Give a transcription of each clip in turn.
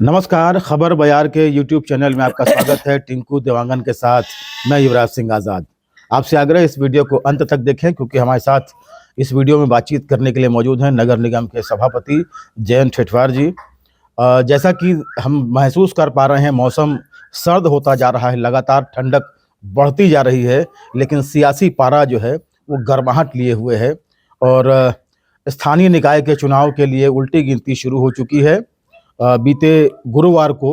नमस्कार, खबर बयार के यूट्यूब चैनल में आपका स्वागत है। टिंकू देवांगन के साथ मैं युवराज सिंह आज़ाद। आपसे आग्रह इस वीडियो को अंत तक देखें क्योंकि हमारे साथ इस वीडियो में बातचीत करने के लिए मौजूद हैं नगर निगम के सभापति जयंत ठेठवार जी। जैसा कि हम महसूस कर पा रहे हैं, मौसम सर्द होता जा रहा है, लगातार ठंडक बढ़ती जा रही है, लेकिन सियासी पारा जो है वो गर्माहट लिए हुए है और स्थानीय निकाय के चुनाव के लिए उल्टी गिनती शुरू हो चुकी है। बीते गुरुवार को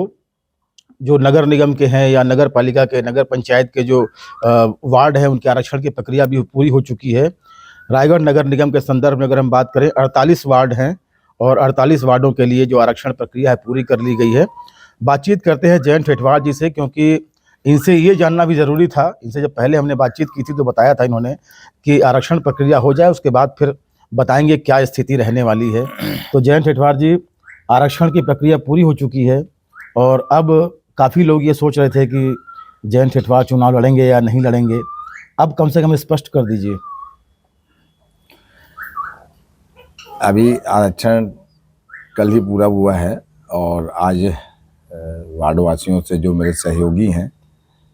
जो नगर निगम के हैं या नगर पालिका के, नगर पंचायत के जो वार्ड हैं, उनके आरक्षण की प्रक्रिया भी पूरी हो चुकी है। रायगढ़ नगर निगम के संदर्भ में अगर हम बात करें, 48 वार्ड हैं और 48 वार्डों के लिए जो आरक्षण प्रक्रिया है पूरी कर ली गई है। बातचीत करते हैं जयंत ठेठवार जी से, क्योंकि इनसे ये जानना भी ज़रूरी था। इनसे जब पहले हमने बातचीत की थी तो बताया था इन्होंने कि आरक्षण प्रक्रिया हो जाए, उसके बाद फिर बताएंगे क्या स्थिति रहने वाली है। तो जयंत ठेठवार जी, आरक्षण की प्रक्रिया पूरी हो चुकी है और अब काफ़ी लोग ये सोच रहे थे कि जयंत ठेठवार चुनाव लड़ेंगे या नहीं लड़ेंगे। अब कम से कम स्पष्ट कर दीजिए। अभी आरक्षण कल ही पूरा हुआ है और आज वार्डवासियों से जो मेरे सहयोगी हैं,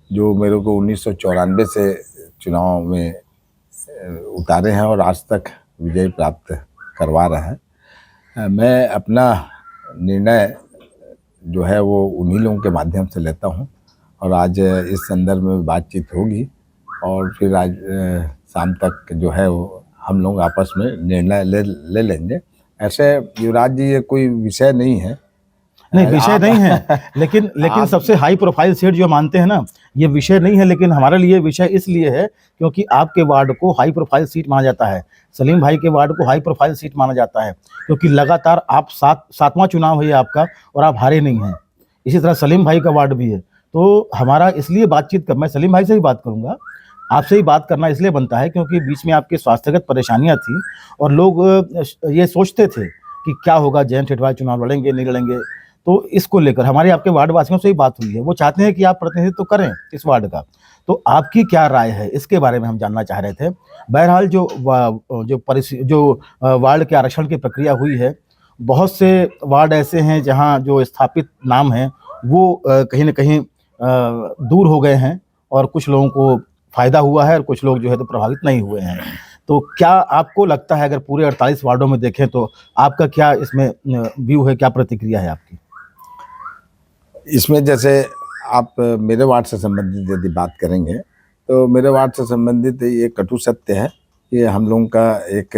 जो मेरे को 1994 से चुनाव में उतारे हैं और आज तक विजय प्राप्त करवा रहे हैं, मैं अपना निर्णय जो है वो उन्हीं लोगों के माध्यम से लेता हूं और आज इस संदर्भ में बातचीत होगी और फिर आज शाम तक जो है वो हम लोग आपस में निर्णय ले लेंगे। ऐसे युवराज जी, ये कोई विषय नहीं है। नहीं, विषय नहीं है, लेकिन सबसे हाई प्रोफाइल सीट जो मानते हैं ना, ये विषय नहीं है, लेकिन हमारे लिए विषय इसलिए है क्योंकि आपके वार्ड को हाई प्रोफाइल सीट माना जाता है। सलीम भाई के वार्ड को हाई प्रोफाइल सीट माना जाता है क्योंकि लगातार आप सातवां चुनाव है आपका और आप हारे नहीं हैं। इसी तरह सलीम भाई का वार्ड भी है। तो हमारा इसलिए बातचीत कर, मैं सलीम भाई से ही बात करूँगा, आपसे ही बात करना इसलिए बनता है क्योंकि बीच में आपकी स्वास्थ्यगत परेशानियाँ थी और लोग ये सोचते थे कि क्या होगा, जयंत ठेठवार चुनाव लड़ेंगे नहीं लड़ेंगे। तो इसको लेकर हमारी आपके वार्ड वासियों से ही बात हुई है। वो चाहते हैं कि आप प्रतिनिधित्व करें इस वार्ड का। तो आपकी क्या राय है, इसके बारे में हम जानना चाह रहे थे। बहरहाल जो वार्ड के आरक्षण की प्रक्रिया हुई है, बहुत से वार्ड ऐसे हैं जहां जो स्थापित नाम हैं वो कहीं ना कहीं दूर हो गए हैं और कुछ लोगों को फ़ायदा हुआ है और कुछ लोग जो है तो प्रभावित नहीं हुए हैं। तो क्या आपको लगता है, अगर पूरे 48 वार्डों में देखें तो आपका क्या इसमें व्यू है, क्या प्रतिक्रिया है आपकी? इसमें जैसे आप मेरे वार्ड से संबंधित यदि बात करेंगे तो मेरे वार्ड से संबंधित ये कटु सत्य है कि हम लोगों का एक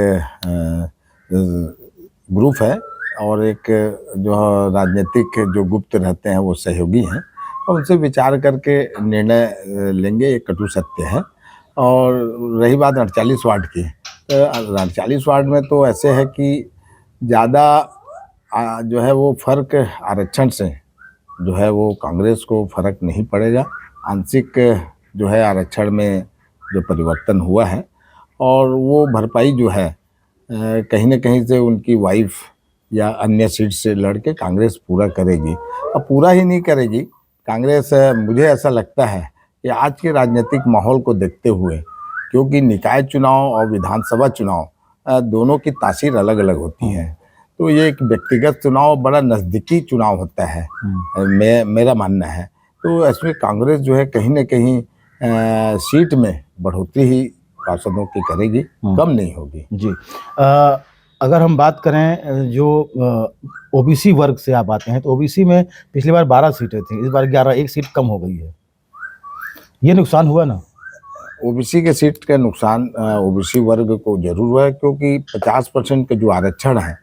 ग्रुप है और एक जो राजनीतिक जो गुप्त रहते हैं वो सहयोगी हैं और उनसे विचार करके निर्णय लेंगे, ये कटु सत्य है। और रही बात 48 वार्ड की, तो 48 वार्ड में तो ऐसे है कि ज़्यादा जो है वो फ़र्क आरक्षण से जो है वो कांग्रेस को फ़र्क नहीं पड़ेगा। आंशिक जो है आरक्षण में जो परिवर्तन हुआ है और वो भरपाई जो है कहीं न कहीं से उनकी वाइफ या अन्य सीट से लड़ के कांग्रेस पूरा करेगी। और पूरा ही नहीं करेगी कांग्रेस, मुझे ऐसा लगता है कि आज के राजनीतिक माहौल को देखते हुए, क्योंकि निकाय चुनाव और विधानसभा चुनाव दोनों की तासीर अलग अलग होती है, तो ये एक व्यक्तिगत चुनाव बड़ा नज़दीकी चुनाव होता है, मेरा मानना है। तो इसमें कांग्रेस जो है कहीं न कहीं सीट में बढ़ोतरी ही पार्षदों की करेगी, कम नहीं होगी जी। अगर हम बात करें जो ओबीसी वर्ग से आप आते हैं, तो ओबीसी में पिछली बार 12 सीटें थी, इस बार 11, एक सीट कम हो गई है। ये नुकसान हुआ ना? ओबीसी के सीट का नुकसान ओबीसी वर्ग को जरूर हुआ है, क्योंकि 50% का जो आरक्षण है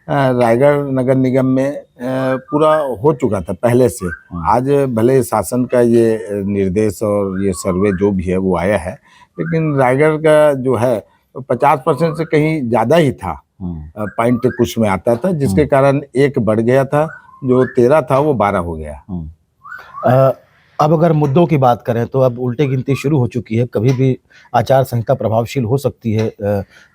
रायगढ़ नगर निगम में पूरा हो चुका था पहले से। आज भले शासन का ये निर्देश और ये सर्वे जो भी है वो आया है, लेकिन रायगढ़ का जो है 50% से कहीं ज़्यादा ही था, पॉइंट कुछ में आता था, जिसके कारण एक बढ़ गया था, जो 13 था वो 12 हो गया। अब अगर मुद्दों की बात करें तो अब उल्टे गिनती शुरू हो चुकी है। कभी भी आचार संहिता प्रभावशील हो सकती है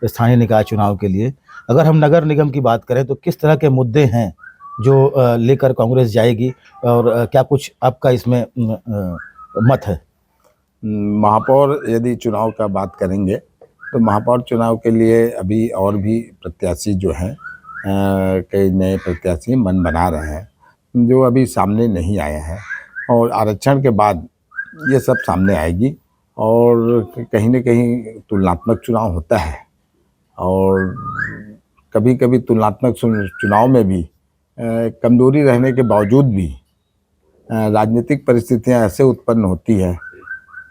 स्थानीय निकाय चुनाव के लिए। अगर हम नगर निगम की बात करें तो किस तरह के मुद्दे हैं जो लेकर कांग्रेस जाएगी और क्या कुछ आपका इसमें मत है? महापौर यदि चुनाव का बात करेंगे तो महापौर चुनाव के लिए अभी और भी प्रत्याशी जो हैं, कई नए प्रत्याशी मन बना रहे हैं। जो अभी सामने नहीं आए हैं, और आरक्षण के बाद ये सब सामने आएगी। और कहीं न कहीं तुलनात्मक चुनाव होता है, और कभी कभी तुलनात्मक चुनाव में भी कमजोरी रहने के बावजूद भी राजनीतिक परिस्थितियां ऐसे उत्पन्न होती है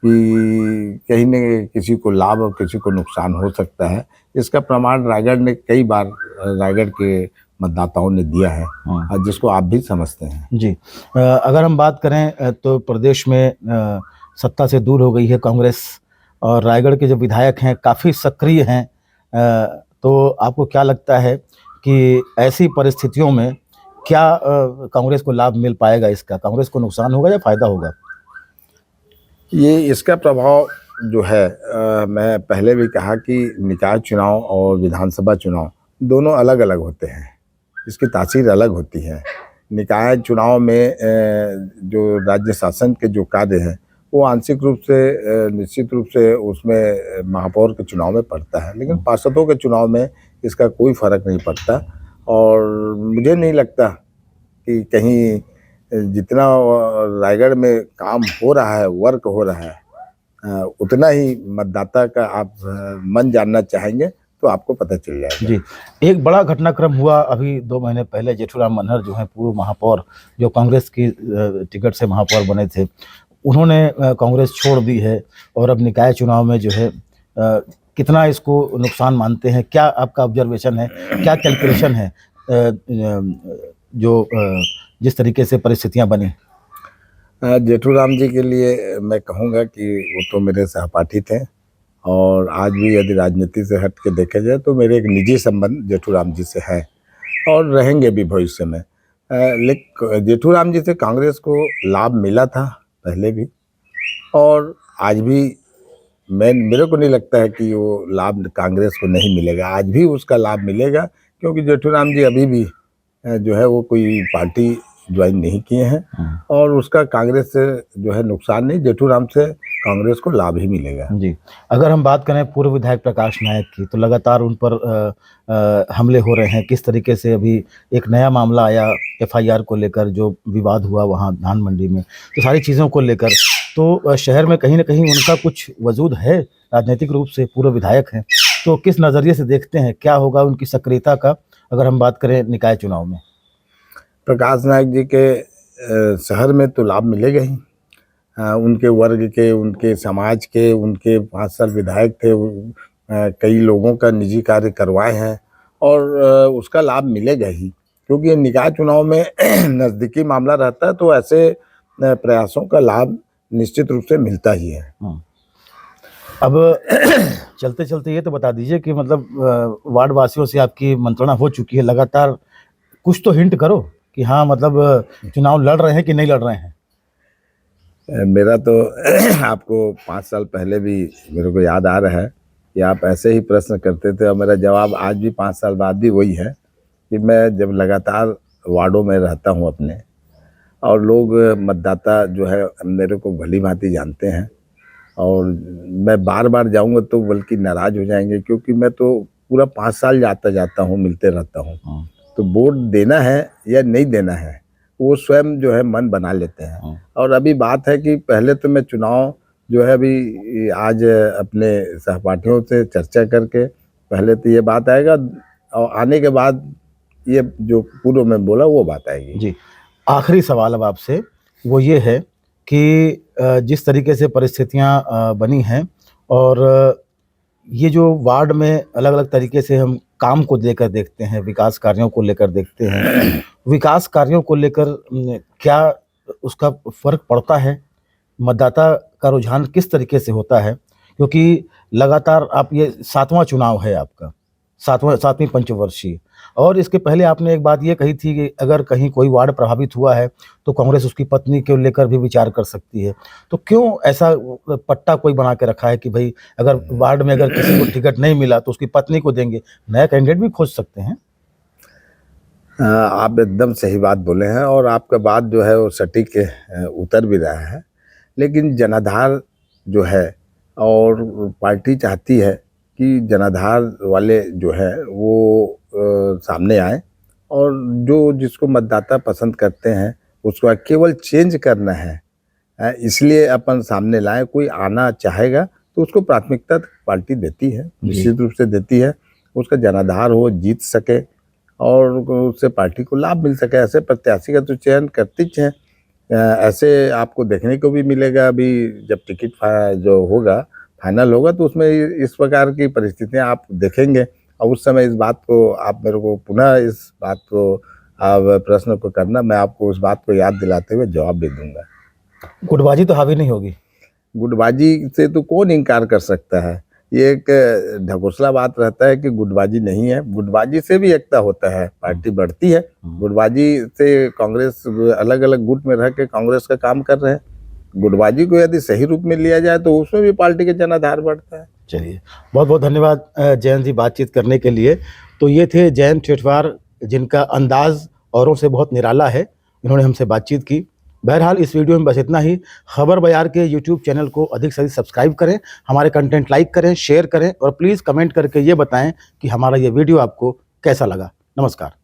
कि कहीं न किसी को लाभ और किसी को नुकसान हो सकता है। इसका प्रमाण रायगढ़ ने कई बार रायगढ़ के मतदाताओं ने दिया है, और जिसको आप भी समझते हैं। जी। अगर हम बात करें तो प्रदेश में सत्ता से दूर हो गई है कांग्रेस, और रायगढ़ के जो विधायक हैं काफ़ी सक्रिय हैं। तो आपको क्या लगता है कि ऐसी परिस्थितियों में क्या कांग्रेस को लाभ मिल पाएगा? इसका कांग्रेस को नुकसान होगा या फायदा होगा? ये इसका प्रभाव जो है, मैं पहले भी कहा कि निकाय चुनाव और विधानसभा चुनाव दोनों अलग अलग होते हैं, इसकी तासीर अलग होती है। निकाय चुनाव में जो राज्य शासन के जो कार्य हैं वो आंशिक रूप से निश्चित रूप से उसमें महापौर के चुनाव में पड़ता है, लेकिन पार्षदों के चुनाव में इसका कोई फर्क नहीं पड़ता। और मुझे नहीं लगता कि कहीं जितना रायगढ़ में काम हो रहा है, वर्क हो रहा है, उतना ही मतदाता का आप मन जानना चाहेंगे तो आपको पता चल जाएगा। जी। एक बड़ा घटनाक्रम हुआ अभी 2 महीने पहले। जेठूराम मनहर जो हैं पूर्व महापौर, जो कांग्रेस की टिकट से महापौर बने थे, उन्होंने कांग्रेस छोड़ दी है और अब निकाय चुनाव में जो है कितना इसको नुकसान मानते हैं? क्या आपका ऑब्जर्वेशन है, क्या कैलकुलेशन है जो जिस तरीके से परिस्थितियां बनी? जेठूराम जी के लिए मैं कहूँगा कि वो तो मेरे सहपाठी थे, और आज भी यदि राजनीति से हट के देखा जाए तो मेरे एक निजी संबंध जेठूराम जी से है, और रहेंगे भी भविष्य में। लेकिन जेठूराम जी से कांग्रेस को लाभ मिला था पहले भी, और आज भी। मेरे को नहीं लगता है कि वो लाभ कांग्रेस को नहीं मिलेगा, आज भी उसका लाभ मिलेगा, क्योंकि जेठूराम जी अभी भी जो है वो कोई पार्टी ज्वाइन नहीं किए हैं, और उसका कांग्रेस से जो है नुकसान नहीं, जेठूराम से कांग्रेस को लाभ ही मिलेगा। जी। अगर हम बात करें पूर्व विधायक प्रकाश नायक की, तो लगातार उन पर हमले हो रहे हैं। किस तरीके से अभी एक नया मामला आया एफआईआर को लेकर, जो विवाद हुआ वहाँ धान मंडी में, तो सारी चीज़ों को लेकर तो शहर में कहीं ना कहीं उनका कुछ वजूद है, राजनीतिक रूप से पूर्व विधायक हैं। तो किस नज़रिए से देखते हैं, क्या होगा उनकी सक्रियता का अगर हम बात करें निकाय चुनाव में? प्रकाश नायक जी के शहर में तो लाभ मिलेगा ही। उनके वर्ग के, उनके समाज के, उनके 5 साल विधायक थे, कई लोगों का निजी कार्य करवाए हैं, और उसका लाभ मिलेगा ही, क्योंकि ये निकाय चुनाव में नज़दीकी मामला रहता है, तो ऐसे प्रयासों का लाभ निश्चित रूप से मिलता ही है। अब चलते चलते ये तो बता दीजिए कि मतलब वार्ड वासियों से आपकी मंत्रणा हो चुकी है लगातार, कुछ तो हिंट करो कि हाँ मतलब चुनाव लड़ रहे हैं कि नहीं लड़ रहे हैं? मेरा तो आपको 5 साल पहले भी मेरे को याद आ रहा है कि आप ऐसे ही प्रश्न करते थे, और मेरा जवाब आज भी 5 साल बाद भी वही है कि मैं जब लगातार वार्डों में रहता हूँ अपने, और लोग मतदाता जो है मेरे को भली भांति जानते हैं, और मैं बार बार जाऊँगा तो बल्कि नाराज़ हो जाएंगे, क्योंकि मैं तो पूरा 5 साल जाता हूँ, मिलते रहता हूँ। तो वोट देना है या नहीं देना है वो स्वयं जो है मन बना लेते हैं। और अभी बात है कि पहले तो मैं चुनाव जो है अभी आज अपने सहपाठियों से चर्चा करके, पहले तो ये बात आएगा, और आने के बाद ये जो पूर्व में बोला वो बात आएगी। जी। आखिरी सवाल अब आपसे वो ये है कि जिस तरीके से परिस्थितियां बनी हैं, और ये जो वार्ड में अलग अलग तरीके से हम काम को लेकर देखते हैं, विकास कार्यों को लेकर देखते हैं, विकास कार्यों को लेकर क्या उसका फर्क पड़ता है? मतदाता का रुझान किस तरीके से होता है? क्योंकि लगातार आप, ये 7वां चुनाव है आपका, 7वीं पंचवर्षीय, और इसके पहले आपने एक बात ये कही थी कि अगर कहीं कोई वार्ड प्रभावित हुआ है तो कांग्रेस उसकी पत्नी को लेकर भी विचार कर सकती है। तो क्यों ऐसा पट्टा कोई बना के रखा है कि भाई अगर वार्ड में अगर किसी को टिकट नहीं मिला तो उसकी पत्नी को देंगे? नया कैंडिडेट भी खोज सकते हैं। आप एकदम सही बात बोले हैं, और आपका बात जो है वो सटीक उतर भी रहा है, लेकिन जनाधार जो है, और पार्टी चाहती है कि जनाधार वाले जो है वो सामने आए, और जो जिसको मतदाता पसंद करते हैं उसको केवल चेंज करना है, इसलिए अपन सामने लाए। कोई आना चाहेगा तो उसको प्राथमिकता पार्टी देती है, निश्चित रूप से देती है। उसका जनाधार हो, जीत सके और उससे पार्टी को लाभ मिल सके। ऐसे प्रत्याशी का तो चयन करती है। ऐसे आपको देखने को भी मिलेगा। अभी जब टिकट जो होगा फाइनल होगा तो उसमें इस प्रकार की परिस्थितियां आप देखेंगे। और उस समय इस बात को आप मेरे को पुनः इस बात को आप प्रश्न को करना, मैं आपको उस बात को याद दिलाते हुए जवाब भी दूंगा। गुटबाजी तो हावी नहीं होगी? गुटबाजी से तो कौन इनकार कर सकता है। ये एक ढकोसला बात रहता है कि गुटबाजी नहीं है। गुटबाजी से भी एकता होता है, पार्टी बढ़ती है। गुटबाजी से कांग्रेस अलग अलग गुट में रह के कांग्रेस का काम कर रहे हैं। गुटबाजी को यदि सही रूप में लिया जाए तो उसमें भी पार्टी के जनाधार बढ़ता है। चलिए, बहुत बहुत धन्यवाद जयंत जी बातचीत करने के लिए। तो ये थे जयंत ठेठवार, जिनका अंदाज औरों से बहुत निराला है। इन्होंने हमसे बातचीत की। बहरहाल इस वीडियो में बस इतना ही। खबर बयार के यूट्यूब चैनल को अधिक से अधिक सब्सक्राइब करें, हमारे कंटेंट लाइक करें, शेयर करें और प्लीज़ कमेंट करके ये बताएं कि हमारा ये वीडियो आपको कैसा लगा। नमस्कार।